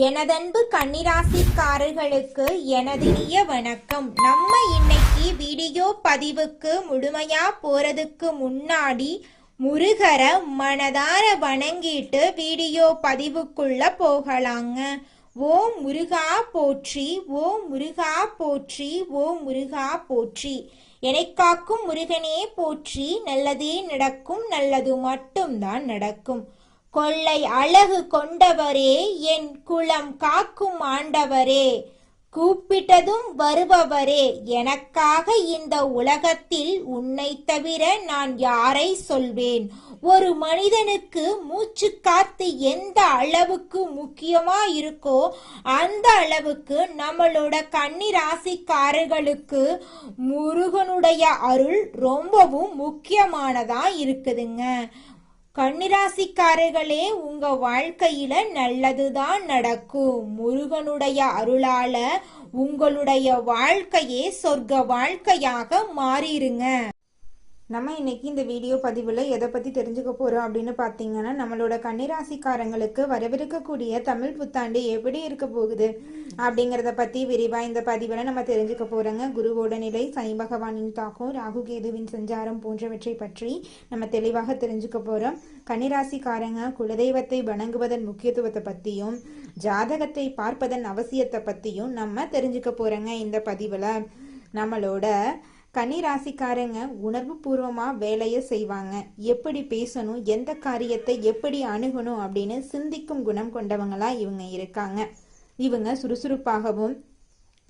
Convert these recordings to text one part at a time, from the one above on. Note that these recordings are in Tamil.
எனதன்பு கன்னிராசிக்காரர்களுக்கு எனதினிய வணக்கம். நம்ம இன்னைக்கு வீடியோ பதிவுக்கு முழுமையா போறதுக்கு முன்னாடி முருகர மனதார வணங்கிட்டு வீடியோ பதிவுக்குள்ள போகலாங்க. ஓம் முருகா போற்றி, ஓம் முருகா போற்றி, ஓம் முருகா போற்றி. என்னை காக்கும் முருகனே போற்றி. நல்லதே நடக்கும், நல்லது மட்டும்தான் நடக்கும். கொள்ளை அழகு கொண்டவரே, என் குலம் காக்கும் ஆண்டவரே, கூப்பிட்டதும் வருபவரே, எனக்காக இந்த உலகத்தில் உன்னை தவிர நான் யாரை சொல்வேன்? ஒரு மனிதனுக்கு மூச்சு காத்து எந்த அளவுக்கு முக்கியமா இருக்கோ அந்த அளவுக்கு நம்மளோட கன்னி ராசிக்காரர்களுக்கு முருகனுடைய அருள் ரொம்பவும் முக்கியமானதா இருக்குதுங்க. கன்னிராசிக்காரர்களே, உங்க வாழ்க்கையில நல்லதுதான் நடக்கும். முருகனுடைய அருளால உங்களுடைய வாழ்க்கையே சொர்க்க வாழ்க்கையாக மாறிடுங்க. நம்ம இன்னைக்கு இந்த வீடியோ பதிவில் எதை பற்றி தெரிஞ்சுக்க போகிறோம் அப்படின்னு பார்த்தீங்கன்னா, நம்மளோட கன்னிராசிக்காரங்களுக்கு வரவிருக்கக்கூடிய தமிழ் புத்தாண்டு எப்படி இருக்க போகுது அப்படிங்கிறத பற்றி விரிவாக இந்த பதிவில் நம்ம தெரிஞ்சுக்க போகிறோங்க. குருவோட நிலை, சனி பகவானின் தாக்கம், ராகு கேதுவின் சஞ்சாரம் போன்றவற்றை பற்றி நம்ம தெளிவாக தெரிஞ்சுக்க போகிறோம். கன்னிராசிக்காரங்க குலதெய்வத்தை வணங்குவதன் முக்கியத்துவத்தை பற்றியும் ஜாதகத்தை பார்ப்பதன் அவசியத்தை பற்றியும் நம்ம தெரிஞ்சுக்க போகிறோங்க. இந்த பதிவில் நம்மளோட கன்னிராசிக்காரங்க உணர்வு பூர்வமா வேலையை செய்வாங்க. எப்படி பேசணும், எந்த காரியத்தை எப்படி அணுகணும் அப்படின்னு சிந்திக்கும் குணம் கொண்டவங்களா இவங்க இருக்காங்க. இவங்க சுறுசுறுப்பாகவும்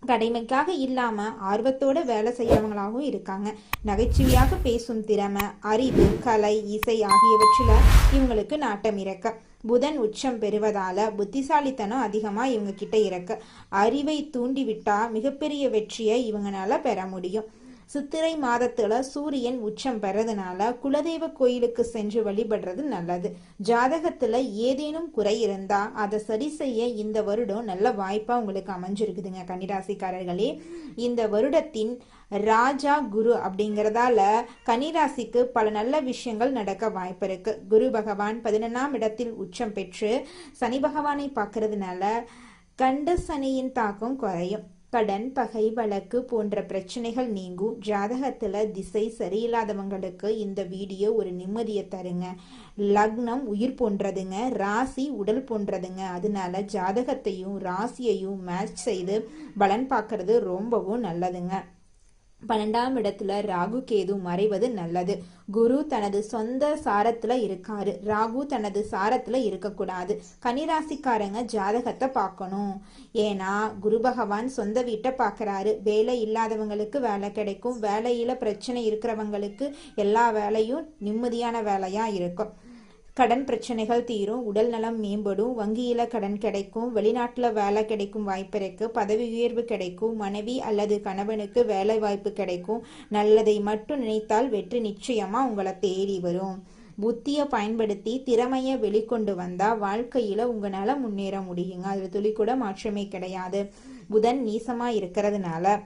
கடமைக்காக இல்லாம ஆர்வத்தோட வேலை செய்யறவங்களாகவும் இருக்காங்க. நகைச்சுவையாக பேசும் திறமை, அறிவு, கலை, இசை ஆகியவற்றில இவங்களுக்கு நாட்டம் இருக்க. புதன் உச்சம் பெறுவதால புத்திசாலித்தனம் அதிகமா இவங்க கிட்ட இருக்க. அறிவை தூண்டிவிட்டா மிகப்பெரிய வெற்றியை இவங்களால பெற முடியும். சித்திரை மாதத்துல சூரியன் உச்சம் பெறதுனால குலதெய்வ கோயிலுக்கு சென்று வழிபடுறது நல்லது. ஜாதகத்துல ஏதேனும் குறை இருந்தா அதை சரி செய்ய இந்த வருடம் நல்ல வாய்ப்பா உங்களுக்கு அமைஞ்சிருக்குதுங்க. கன்னிராசிக்காரர்களே, இந்த வருடத்தின் ராஜா குரு அப்படிங்கிறதால கன்னிராசிக்கு பல நல்ல விஷயங்கள் நடக்க வாய்ப்பு இருக்கு. குரு பகவான் 11ஆம் இடத்தில் உச்சம் பெற்று சனி பகவானை பார்க்கறதுனால கண்ட சனியின் தாக்கம் குறையும். கடன், பகை, வழக்கு போன்ற பிரச்சனைகள் நீங்கும். ஜாதகத்துல திசை சரியில்லாதவங்களுக்கு இந்த வீடியோ ஒரு நிம்மதியை தருங்க. லக்னம் உயிர் போன்றதுங்க, ராசி உடல் போன்றதுங்க. அதனால ஜாதகத்தையும் ராசியையும் மேட்ச் செய்து பலன் பார்க்கறது ரொம்பவும் நல்லதுங்க. 12ஆம் இடத்துல ராகு கேது மறைவது நல்லது. குரு தனது சொந்த சாரத்துல இருக்காரு, ராகு தனது சாரத்துல இருக்கக்கூடாது. கன்னிராசிக்காரங்க ஜாதகத்தை பார்க்கணும். ஏன்னா குரு பகவான் சொந்த வீட்டை பார்க்கறாரு. வேலை இல்லாதவங்களுக்கு வேலை கிடைக்கும். வேலையில பிரச்சனை இருக்கிறவங்களுக்கு எல்லா வேலையும் நிம்மதியான வேலையா இருக்கும். கடன் பிரச்சனைகள் தீரும். உடல் நலம் மேம்படும். வங்கியில கடன் கிடைக்கும். வெளிநாட்டுல வேலை கிடைக்கும் வாய்ப்பு இருக்கு. பதவி உயர்வு கிடைக்கும். மனைவி அல்லது கணவனுக்கு வேலை வாய்ப்பு கிடைக்கும். நல்லதை மட்டும் நினைத்தால் வெற்றி நிச்சயமா உங்களை தேடி வரும். புத்தியை பயன்படுத்தி திறமையை வெளிக்கொண்டு வந்தா வாழ்க்கையில உங்களால முன்னேற முடியுங்க. அதுல துளி கூட மாற்றமே கிடையாது. புதன் நீசமா இருக்கிறதுனால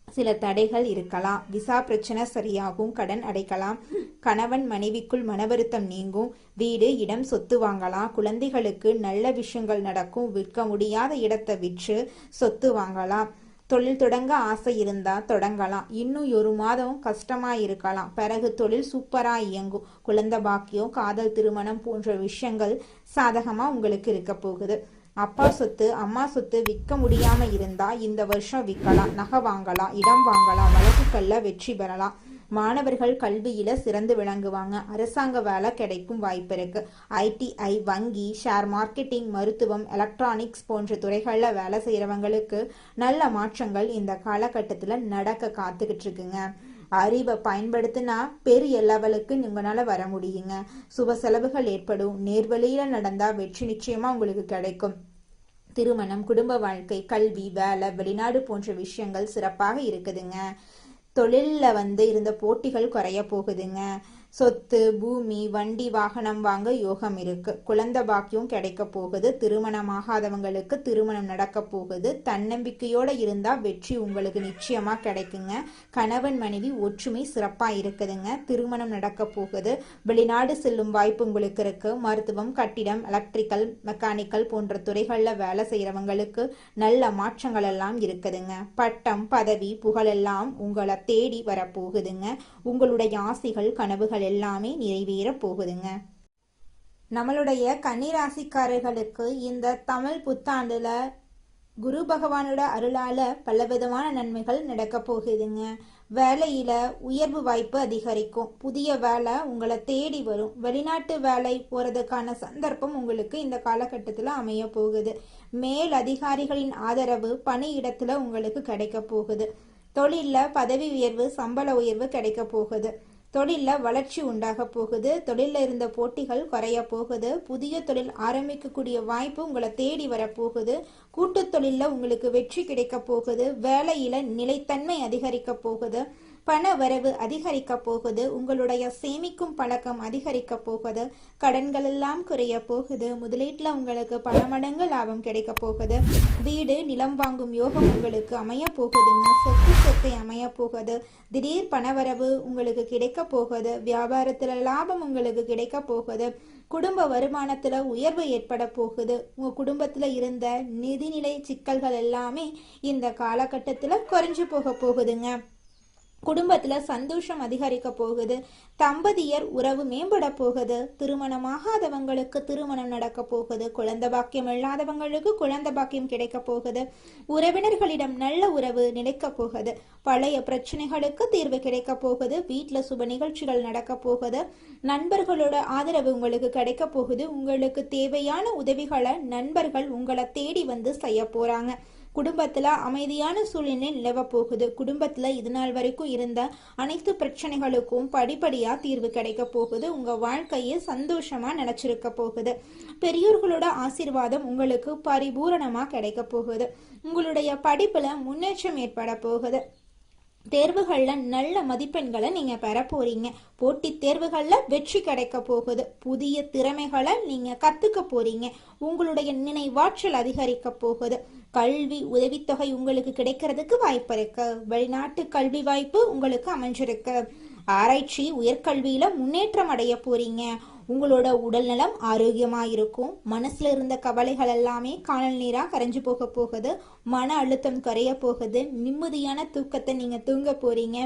சில தடைகள் இருக்கலாம். விசா பிரச்சனை சரியாகும். கடன் அடைக்கலாம். கணவன் மனைவிக்குள் மனவருத்தம் நீங்கும். வீடு, இடம், சொத்து வாங்கலாம். குழந்தைகளுக்கு நல்ல விஷயங்கள் நடக்கும். விற்க முடியாத இடத்தை விற்று சொத்து வாங்கலாம். தொழில் தொடங்க ஆசை இருந்தா தொடங்கலாம். இன்னும் ஒரு மாதம் கஷ்டமா இருக்கலாம். பிறகு தொழில் சூப்பரா இயங்கும். குழந்தை பாக்கியம், காதல், திருமணம் போன்ற விஷயங்கள் சாதகமா உங்களுக்கு இருக்க போகுது. அப்பா சொத்து, அம்மா சொத்து விற்க முடியாம இருந்தா இந்த வருஷம் விற்கலாம். நகை வாங்கலாம், இடம் வாங்கலாம். வழக்குகள்ல வெற்றி பெறலாம். மாணவர்கள் கல்வியில சிறந்து விளங்குவாங்க. அரசாங்க வேலை கிடைக்கும் வாய்ப்பு இருக்கு. ITI, வங்கி, ஷேர் மார்க்கெட்டிங், மருத்துவம், எலக்ட்ரானிக்ஸ் போன்ற துறைகள்ல வேலை செய்யறவங்களுக்கு நல்ல மாற்றங்கள் இந்த காலகட்டத்துல நடக்க காத்துக்கிட்டு இருக்குங்க. அறிவை பயன்படுத்தினா பெரிய லெவலுக்கு உங்களால வர முடியுங்க. சுப செலவுகள் ஏற்படும். நேர்வழியில நடந்தா வெற்றி நிச்சயமா உங்களுக்கு கிடைக்கும். திருமணம், குடும்ப வாழ்க்கை, கல்வி, வேலை, வெளிநாடு போன்ற விஷயங்கள் சிறப்பாக இருக்குதுங்க. தொழிலில் இருந்த போட்டிகள் குறைய போகுதுங்க. சொத்து, பூமி, வண்டி, வாகனம் வாங்க யோகம் இருக்கு. குழந்தை பாக்கியம் கிடைக்க போகுது. திருமணமாகாதவங்களுக்கு திருமணம் நடக்க போகுது. தன்னம்பிக்கையோட இருந்தா வெற்றி உங்களுக்கு நிச்சயமா கிடைக்குங்க. கணவன் மனைவி ஒற்றுமை சிறப்பா இருக்குதுங்க. திருமணம் நடக்க போகுது. வெளிநாடு செல்லும் வாய்ப்பு உங்களுக்கு இருக்கு. மருத்துவம், கட்டிடம், எலக்ட்ரிக்கல், மெக்கானிக்கல் போன்ற துறைகள்ல வேலை செய்யறவங்களுக்கு நல்ல மாற்றங்கள் எல்லாம் இருக்குதுங்க. பட்டம், பதவி, புகழ் எல்லாம் உங்களை தேடி வரப்போகுதுங்க. உங்களுடைய ஆசைகள், கனவுகள் எல்லாமே நிறைவேற போகுதுங்க. நம்மளுடைய கன்னிராசிக்காரர்களுக்கு இந்த தமிழ் புத்தாண்டுல குரு பகவானோட அருளால பலவிதமான நன்மைகள் நடக்க போகுதுங்க. வேலையில உயர்வு வாய்ப்பு அதிகரிக்கும். புதிய வேலை உங்களை தேடி வரும். வெளிநாட்டு வேலை போறதுக்கான சந்தர்ப்பம் உங்களுக்கு இந்த காலகட்டத்தில் அமைய போகுது. மேல் அதிகாரிகளின் ஆதரவு பணியிடத்துல உங்களுக்கு கிடைக்க போகுது. தொழில்ல பதவி உயர்வு, சம்பள உயர்வு கிடைக்க போகுது. தொழில்ல வளர்ச்சி உண்டாக போகுது. தொழில்ல இருந்த போட்டிகள் குறைய போகுது. புதிய தொழில் ஆரம்பிக்கக்கூடிய வாய்ப்பு உங்களை தேடி வரப்போகுது. கூட்டு தொழில்ல உங்களுக்கு வெற்றி கிடைக்க போகுது. வேலையில நிலைத்தன்மை அதிகரிக்க போகுது. பண வரவு அதிகரிக்க போகுது. உங்களுடைய சேமிக்கும் பழக்கம் அதிகரிக்க போகுது. கடன்கள் எல்லாம் குறைய போகுது. முதலீட்டுல உங்களுக்கு பல மடங்கு லாபம் கிடைக்க போகுது. வீடு, நிலம் வாங்கும் யோகம் உங்களுக்கு அமைய போகுதுங்க. சொத்தை அமைய போகுது. திடீர் பணவரவு உங்களுக்கு கிடைக்க போகுது. வியாபாரத்துல லாபம் உங்களுக்கு கிடைக்க போகுது. குடும்ப வருமானத்துல உயர்வு ஏற்பட போகுது. உங்க குடும்பத்துல இருந்த நிதிநிலை சிக்கல்கள் எல்லாமே இந்த காலகட்டத்துல குறைஞ்சு போகுதுங்க. குடும்பத்துல சந்தோஷம் அதிகரிக்க போகுது. தம்பதியர் உறவு மேம்பட போகுது. திருமணமாகாதவங்களுக்கு திருமணம் நடக்க போகுது. குழந்தை பாக்கியம் இல்லாதவங்களுக்கு குழந்தை பாக்கியம் கிடைக்க போகுது. உறவினர்களிடம் நல்ல உறவு நிலைக்க போகுது. பழைய பிரச்சனைகளுக்கு தீர்வு கிடைக்க போகுது. வீட்டுல சுப நிகழ்ச்சிகள் நடக்க போகுது. நண்பர்களோட ஆதரவு உங்களுக்கு கிடைக்க போகுது. உங்களுக்கு தேவையான உதவிகளை நண்பர்கள் உங்களை தேடி வந்து செய்ய போறாங்க. குடும்பத்துல அமைதியான சூழ்நிலை நிலவ போகுது. குடும்பத்துல இது நாள் வரைக்கும் இருந்த அனைத்து பிரச்சனைகளுக்கும் படிப்படியா தீர்வு கிடைக்க போகுது. உங்க வாழ்க்கையை சந்தோஷமா நினைச்சிருக்க போகுது. பெரியோர்களோட ஆசீர்வாதம் உங்களுக்கு பரிபூரணமா கிடைக்க போகுது. உங்களுடைய படிப்புல முன்னேற்றம் ஏற்பட போகுது. தேர்வுகள்ல நல்ல மதிப்பெண்களை நீங்க பெற போறீங்க. போட்டித் தேர்வுகள்ல வெற்றி கிடைக்க போகுது. புதிய திறமைகளை நீங்க கத்துக்க போறீங்க. உங்களுடைய நினைவாற்றல் அதிகரிக்க போகுது. கல்வி உதவித்தொகை உங்களுக்கு கிடைக்கிறதுக்கு வாய்ப்பு இருக்கு. வெளிநாட்டு கல்வி வாய்ப்பு உங்களுக்கு அமைஞ்சிருக்கு. ஆராய்ச்சி, உயர்கல்வியில முன்னேற்றம் அடைய போறீங்க. உங்களோட உடல்நலம் ஆரோக்கியமா இருக்கும். மனசுல இருந்த கவலைகள் எல்லாமே காணல் நீரா கரைஞ்சு போகுது. மன அழுத்தம் குறைய போகுது. நிம்மதியான தூக்கத்தை நீங்க தூங்க போறீங்க.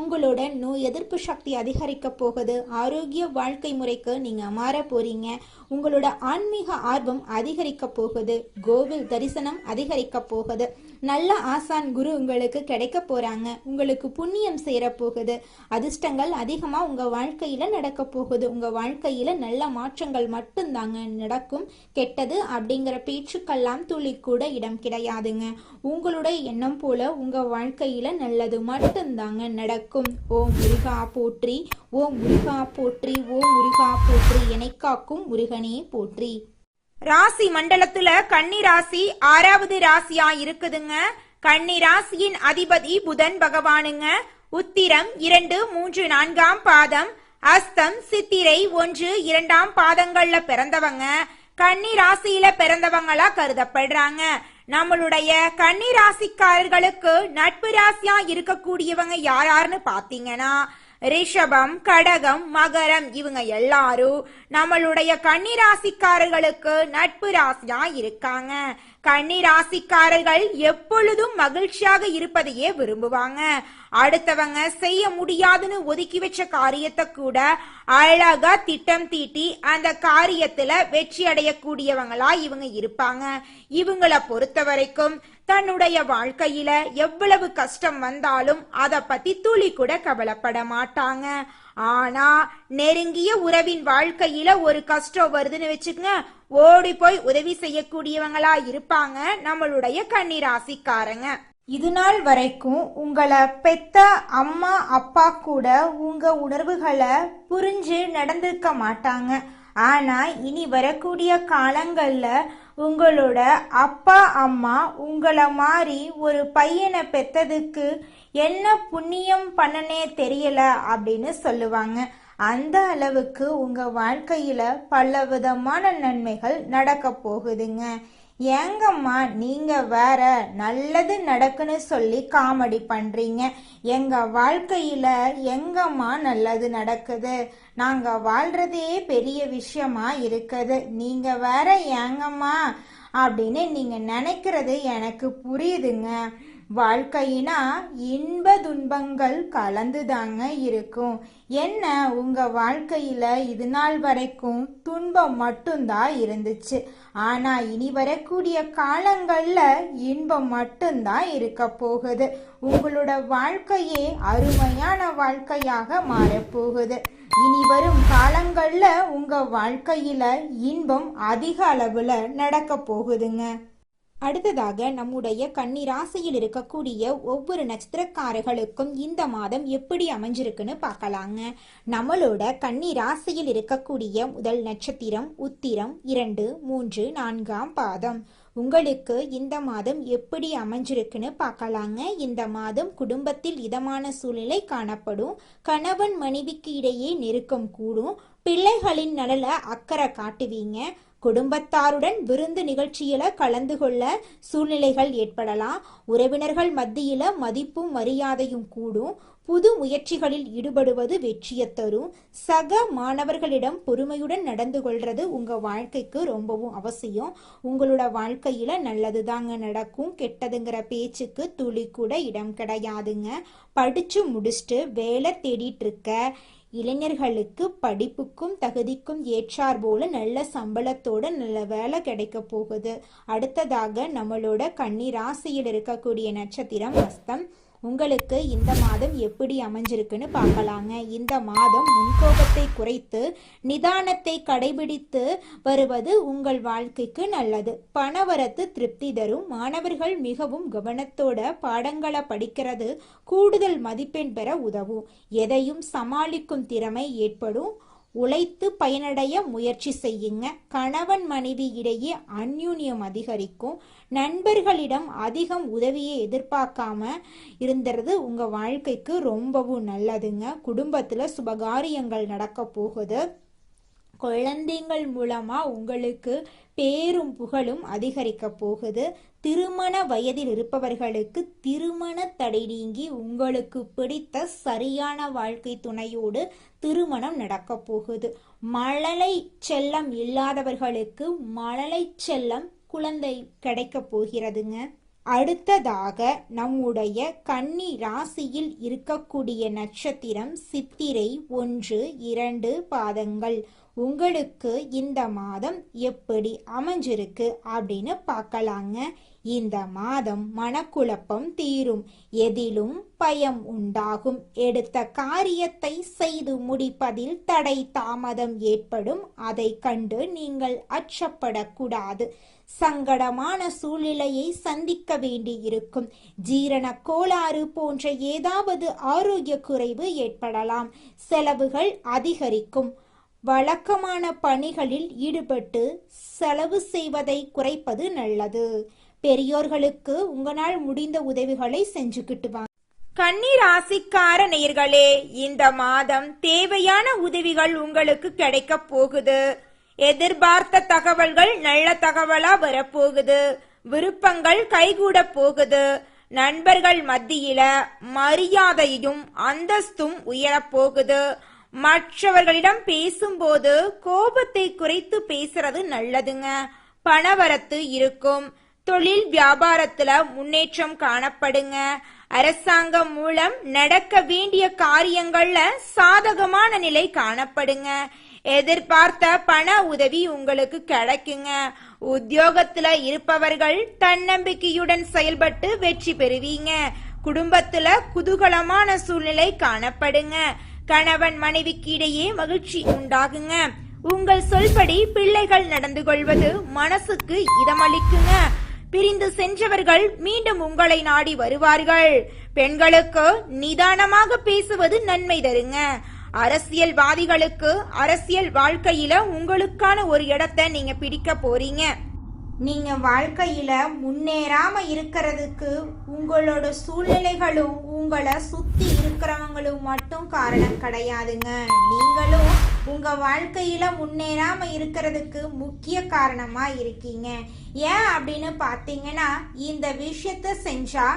உங்களோட நோய் எதிர்ப்பு சக்தி அதிகரிக்க போகுது. ஆரோக்கிய வாழ்க்கை முறைக்கு நீங்க மாற போறீங்க. உங்களோட ஆன்மீக ஆர்வம் அதிகரிக்க போகுது. கோவில் தரிசனம் அதிகரிக்க போகுது. நல்ல ஆசான் குரு உங்களுக்கு கிடைக்க போறாங்க. உங்களுக்கு புண்ணியம் சேர போகுது. அதிர்ஷ்டங்கள் அதிகமா உங்க வாழ்க்கையில நடக்க போகுது. உங்க வாழ்க்கையில நல்ல மாற்றங்கள் மட்டும்தாங்க நடக்கும். கெட்டது அப்படிங்கிற பேச்சுக்கெல்லாம் துளி கூட இடம் கிடையாதுங்க. உங்களுடைய எண்ணம் போல உங்க வாழ்க்கையில நல்லது மட்டும்தாங்க நடக்கும். ஓம் முருகா போற்றி, ஓம் முருகா போற்றி, ஓம் முருகா போற்றி, என்னை காக்கும் முருகனே போற்றி. ராசி மண்டலத்துல கன்னி ராசி 6வது ராசியா இருக்குதுங்க. கன்னி ராசியின் அதிபதி புதன் பகவானுங்க. உத்திரம் 2, 3, 4ஆம் பாதம், அஸ்தம், சித்திரை 1, 2ஆம் பாதங்கள்ல பிறந்தவங்க கன்னி ராசியில பிறந்தவங்களா கருதப்படுறாங்க. நம்மளுடைய கன்னி ராசிக்காரர்களுக்கு நட்பு ராசியா இருக்கக்கூடியவங்க யாருன்னு பாத்தீங்கன்னா ரிஷபம், கடகம், மகரம் இவங்க எல்லாரும் நம்மளுடைய கன்னி ராசிக்காரர்களுக்கு நட்பு ராசியா இருக்காங்க. கன்னி ராசிக்காரர்கள் எப்பொழுதும் மகிழ்ச்சியாக இருப்பதையே விரும்புவாங்க. அடுத்தவங்க செய்ய முடியாதுன்னு ஒதுக்கி வச்ச காரியத்தை கூட அழகா திட்டம் தீட்டி அந்த காரியத்துல வெற்றி அடையக்கூடியவங்களா இவங்க இருப்பாங்க. இவங்களை பொறுத்த வரைக்கும் தன்னுடைய வாழ்க்கையில எவ்வளவு கஷ்டம் வந்தாலும் அத பத்தி துளி கூட கவலைப்பட மாட்டாங்க. ஆனா நெருங்கிய உறவின் வாழ்க்கையில ஒரு கஷ்டம் வருதுன்னு வச்சுக்கங்க, ஓடி போய் உதவி செய்யக்கூடியவங்களா இருப்பாங்க நம்மளுடைய கன்னி ராசிக்காரங்க. இது நாள் வரைக்கும் உங்களை பெத்த அம்மா அப்பா கூட உங்க உணர்வுகளை புரிஞ்சு நடந்திருக்க மாட்டாங்க. ஆனா இனி வரக்கூடிய காலங்கள்ல உங்களோட அப்பா அம்மா உங்களை மாதிரி ஒரு பையனை பெத்ததுக்கு என்ன புண்ணியம் பண்ணனே தெரியல அப்படின்னு சொல்லுவாங்க. அந்த அளவுக்கு உங்க வாழ்க்கையில பல விதமான நன்மைகள் நடக்க போகுதுங்க. ஏங்கம்மா நீங்க வேற நல்லது நடக்குன்னு சொல்லி காமெடி பண்றீங்க? எங்க வாழ்க்கையில எங்கம்மா நல்லது நடக்குது? நாங்க வாழ்றதே பெரிய விஷயமா இருக்குது, நீங்க வேற ஏங்கம்மா அப்படின்னு நீங்க நினைக்கிறது எனக்கு புரியுதுங்க. வாழ்க்கையினா இன்ப துன்பங்கள் கலந்துதாங்க இருக்கும். என்ன உங்க வாழ்க்கையில இது நாள் வரைக்கும் துன்பம் மட்டும்தான் இருந்துச்சு, ஆனா இனி வரக்கூடிய காலங்கள்ல இன்பம் மட்டும்தான் இருக்க போகுது. உங்களோட வாழ்க்கையே அருமையான வாழ்க்கையாக மாறப்போகுது. இனி வரும் காலங்கள்ல உங்க வாழ்க்கையில இன்பம் அதிக அளவுல நடக்க போகுதுங்க. அடுத்ததாக நம்முடைய கன்னி ராசியில் இருக்கக்கூடிய ஒவ்வொரு நட்சத்திரக்காரர்களுக்கும் இந்த மாதம் எப்படி அமைஞ்சிருக்குன்னு பார்க்கலாங்க. நம்மளோட கன்னி ராசியில் இருக்கக்கூடிய முதல் நட்சத்திரம் உத்திரம் 2, 3, 4ஆம் பாதம். உங்களுக்கு இந்த மாதம் எப்படி அமைஞ்சிருக்குன்னு பார்க்கலாங்க. இந்த மாதம் குடும்பத்தில் இதமான சூழ்நிலை காணப்படும். கணவன் மனைவிக்கு இடையே நெருக்கம் கூடும். பிள்ளைகளின் நலல அக்கறை காட்டுவீங்க. குடும்பத்தாருடன் விருந்து நிகழ்ச்சியில கலந்து கொள்ள சூழ்நிலைகள் ஏற்படலாம். உறவினர்கள் மத்தியில மதிப்பும் மரியாதையும் கூடும். புது முயற்சிகளில் ஈடுபடுவது வெற்றியை தரும். சக மாணவர்களிடம் பொறுமையுடன் நடந்து கொள்றது உங்க வாழ்க்கைக்கு ரொம்பவும் அவசியம். உங்களோட வாழ்க்கையில நல்லது தாங்க நடக்கும், கெட்டதுங்கிற பேச்சுக்கு துளி கூட இடம் கிடையாதுங்க. படிச்சு முடிச்சுட்டு வேலை தேடிட்டு இருக்க இளைஞர்களுக்கு படிப்புக்கும் தகுதிக்கும் ஏற்றார் போல நல்ல சம்பளத்தோட நல்ல வேலை கிடைக்க போகுது. அடுத்ததாக நம்மளோட கன்னி ராசியில் இருக்கக்கூடிய நட்சத்திரம் ஹஸ்தம். உங்களுக்கு இந்த மாதம் எப்படி அமைஞ்சிருக்குன்னு பார்க்கலாங்க. இந்த மாதம் முன்கோபத்தை குறைத்து நிதானத்தை கடைபிடித்து வருவது உங்கள் வாழ்க்கைக்கு நல்லது. பணவரத்து திருப்தி தரும். மாணவர்கள் மிகவும் கவனத்தோட பாடங்களை படிக்கிறது கூடுதல் மதிப்பெண் பெற உதவும். எதையும் சமாளிக்கும் திறமை ஏற்படும். உழைத்து பயனடைய முயற்சி செய்யுங்க. கணவன் மனைவி இடையே அந்யூன்யம் அதிகரிக்கும். நண்பர்களிடம் அதிகம் உதவியை எதிர்பார்க்காம இருந்துறது உங்க வாழ்க்கைக்கு ரொம்பவும் நல்லதுங்க. குடும்பத்துல சுபகாரியங்கள் நடக்க போகுது. குழந்தைகள் மூலமா உங்களுக்கு பேரும் புகழும் அதிகரிக்க போகுது. திருமண வயதில் இருப்பவர்களுக்கு திருமண தடை நீங்கி உங்களுக்கு பிடித்த சரியான வாழ்க்கை துணையோடு திருமணம் நடக்க போகுது. மழலை செல்லம் இல்லாதவர்களுக்கு மழலை செல்லம் குழந்தை கிடைக்க போகிறதுங்க. அடுத்ததாக நம்முடைய கன்னி ராசியில் இருக்கக்கூடிய நட்சத்திரம் சித்திரை 1, 2 பாதங்கள். உங்களுக்கு இந்த மாதம் எப்படி அமைஞ்சிருக்கு அப்படின்னு பார்க்கலாங்க. இந்த மாதம் மனக்குழப்பம் தீரும். எதிலும் பயம் உண்டாகும். எடுத்த காரியத்தை செய்து முடிப்பதில் தடை தாமதம் ஏற்படும். அதை கண்டு நீங்கள் அச்சப்படக்கூடாது. சங்கடமான சூழ்நிலையை சந்திக்க வேண்டி இருக்கும். ஜீரண கோளாறு போன்ற ஏதாவது ஆரோக்கிய குறைவு ஏற்படலாம். செலவுகள் அதிகரிக்கும். வழக்கமான பணிகளில் ஈடுபட்டு செலவு செய்வதை குறைப்பது நல்லது. பெரியோர்களுக்கு உங்களால் முடிந்த உதவிகளை செஞ்சுக்கிட்டு வாங்க. கன்னி ராசிக்கார நேயர்களே, இந்த மாதம் தேவையான உதவிகள் உங்களுக்கு கிடைக்க போகுது. எதிர்பார்த்த தகவல்கள் நல்ல தகவலா வரப்போகுது. விருப்பங்கள் கைகூட போகுது. நண்பர்கள் மத்தியில மரியாதையும் அந்தஸ்தும் உயரப்போகுது. மற்றவர்களிடம் பேசும்போது கோபத்தை குறைத்து பேசுறது நல்லதுங்க. பணவரத்து இருக்கும். தொழில் வியாபாரத்துல முன்னேற்றம் காணப்படுங்க. அரசாங்கம் மூலம் நடக்க வேண்டிய காரியங்கள்ல சாதகமான நிலை காணப்படுங்க. எதிர்பார்த்த பண உதவி உங்களுக்கு கிடைக்குங்க. உத்தியோகத்துல இருப்பவர்கள் தன்னம்பிக்கையுடன் செயல்பட்டு வெற்றி பெறுவீங்க. குடும்பத்துல குதூகலமான சூழ்நிலை காணப்படுங்க. கணவன் மனைவிக்கு இடையே மகிழ்ச்சி உண்டாகுங்க. உங்கள் சொல்படி பிள்ளைகள் நடந்து கொள்வது மனசுக்கு இதமளிக்குங்க. பிரிந்து சென்றவர்கள் மீண்டும் உங்களை நாடி வருவார்கள். பெண்களுக்கு நிதானமாக பேசுவது நன்மை தருங்க. அரசியல்வாதிகளுக்கு அரசியல் வாழ்க்கையில உங்களுக்கான ஒரு இடத்தை நீங்க பிடிக்க போறீங்க. நீங்க வாழ்க்கையில முன்னேறாம இருக்கிறதுக்கு உங்களோட சூழ்நிலைகளும் உங்களை சுத்தி இருக்கிறவங்களும் மட்டும் காரணம் கிடையாதுங்க. நீங்களும் உங்க வாழ்க்கையில முன்னேறாம இருக்கிறதுக்கு முக்கிய காரணமா இருக்கீங்க. ஏன் அப்படின்னு பாத்தீங்கன்னா, இந்த விஷயத்த செஞ்சா,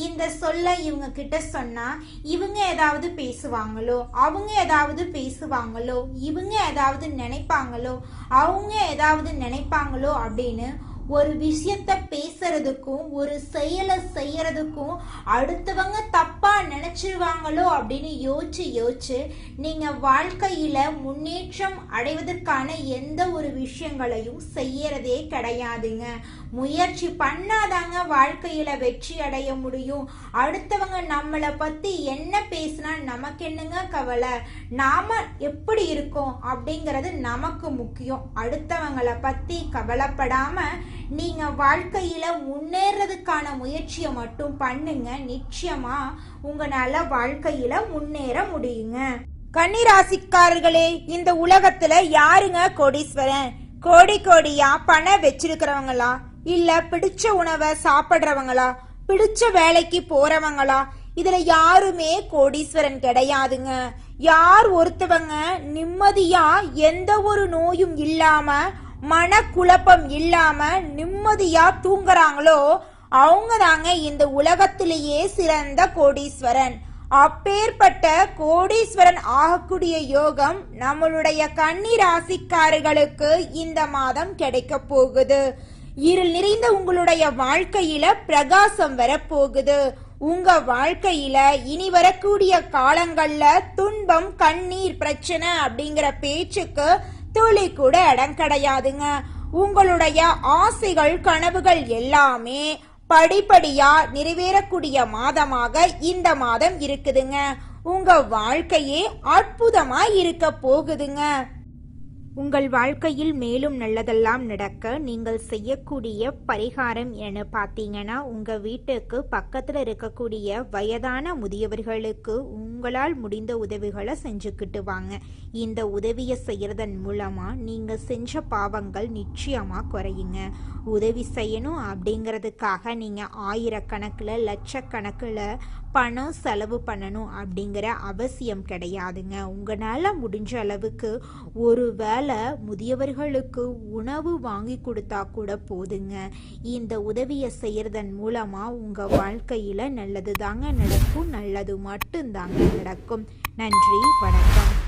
இந்த சொல்ல இவங்க கிட்ட சொன்னா இவங்க ஏதாவது பேசுவாங்களோ, அவங்க ஏதாவது பேசுவாங்களோ, இவங்க ஏதாவது நினைப்பாங்களோ, அவங்க ஏதாவது நினைப்பாங்களோ அப்படின்னு ஒரு விஷயத்த பேசுறதுக்கும் ஒரு செயலை செய்யறதுக்கும் அடுத்தவங்க தப்பா நினைச்சிருவாங்களோ அப்படின்னு யோசிச்சு நீங்க வாழ்க்கையில முன்னேற்றம் அடைவதற்கான எந்த ஒரு விஷயங்களையும் செய்யறதே கிடையாதுங்க. முயற்சி பண்ணாதாங்க வாழ்க்கையில வெற்றி அடைய முடியும். அடுத்தவங்க நம்மளை பத்தி என்ன பேசினா நமக்கு என்னங்க கவலை? நாம எப்படி இருக்கோம் அப்படிங்கிறது நமக்கு முக்கியம். அடுத்தவங்களை பத்தி கவலைப்படாம நீங்க வாழ்க்கையில முன்னேறதுக்கான முயற்சியை மட்டும் பண்ணுங்க. நிச்சயமா உங்களால வாழ்க்கையில முன்னேற முடியுங்க. கன்னிராசிக்காரர்களே, இந்த உலகத்துல யாருங்க கோடீஸ்வரன்? கோடி கோடியா பணம் வச்சிருக்கிறவங்களா, இல்ல பிடிச்ச உணவை சாப்பிடுறவங்களா, பிடிச்ச வேலைக்கு போறவங்களா? இதுல யாருமே கோடீஸ்வரன் கிடையாதுங்க. யார் ஒருத்தவங்க நிம்மதியா எந்த ஒரு நோயும் இல்லாம மனக்குழப்பம் இல்லாம நிம்மதியா தூங்குறாங்களோ அவங்க தாங்க இந்த உலகத்திலேயே சிறந்த கோடீஸ்வரன். அப்பேற்பட்ட கோடீஸ்வரன் ஆகக்கூடிய யோகம் நம்மளுடைய கன்னி ராசிக்காரர்களுக்கு இந்த மாதம் கிடைக்க போகுது. இருள் நிறைந்த உங்களுடைய வாழ்க்கையில பிரகாசம் வரப்போகுது. உங்க வாழ்க்கையில இனி வரக்கூடிய காலங்கள்ல துன்பம், கண்ணீர், பிரச்சனை அப்படிங்கிற பேச்சுக்கு துளி கூட இடம் கிடையாதுங்க. உங்களுடைய ஆசைகள், கனவுகள் எல்லாமே படிப்படியா நிறைவேறக்கூடிய மாதமாக இந்த மாதம் இருக்குதுங்க. உங்க வாழ்க்கையே அற்புதமா இருக்க போகுதுங்க. உங்கள் வாழ்க்கையில் மேலும் நல்லதெல்லாம் நடக்க நீங்கள் செய்யக்கூடிய பரிகாரம் என பார்த்தீங்கன்னா, உங்கள் வீட்டுக்கு பக்கத்தில் இருக்கக்கூடிய வயதான முதியவர்களுக்கு உங்களால் முடிந்த உதவிகளை செஞ்சுக்கிட்டு வாங்க. இந்த உதவியை செய்கிறதன் மூலமாக நீங்கள் செஞ்ச பாவங்கள் நிச்சயமாக குறையுங்க. உதவி செய்யணும் அப்படிங்கிறதுக்காக நீங்கள் ஆயிரக்கணக்கில் லட்சக்கணக்கில் பணம் செலவு பண்ணணும் அப்படிங்கிற அவசியம் கிடையாதுங்க. உங்களால் முடிஞ்ச அளவுக்கு ஒரு வேளை முதியவர்களுக்கு உணவு வாங்கி கொடுத்தா கூட போதுங்க. இந்த உதவியை செய்யறதன் மூலமா உங்க வாழ்க்கையில நல்லது தாங்க நடக்கும், நல்லது மட்டும்தாங்க நடக்கும். நன்றி, வணக்கம்.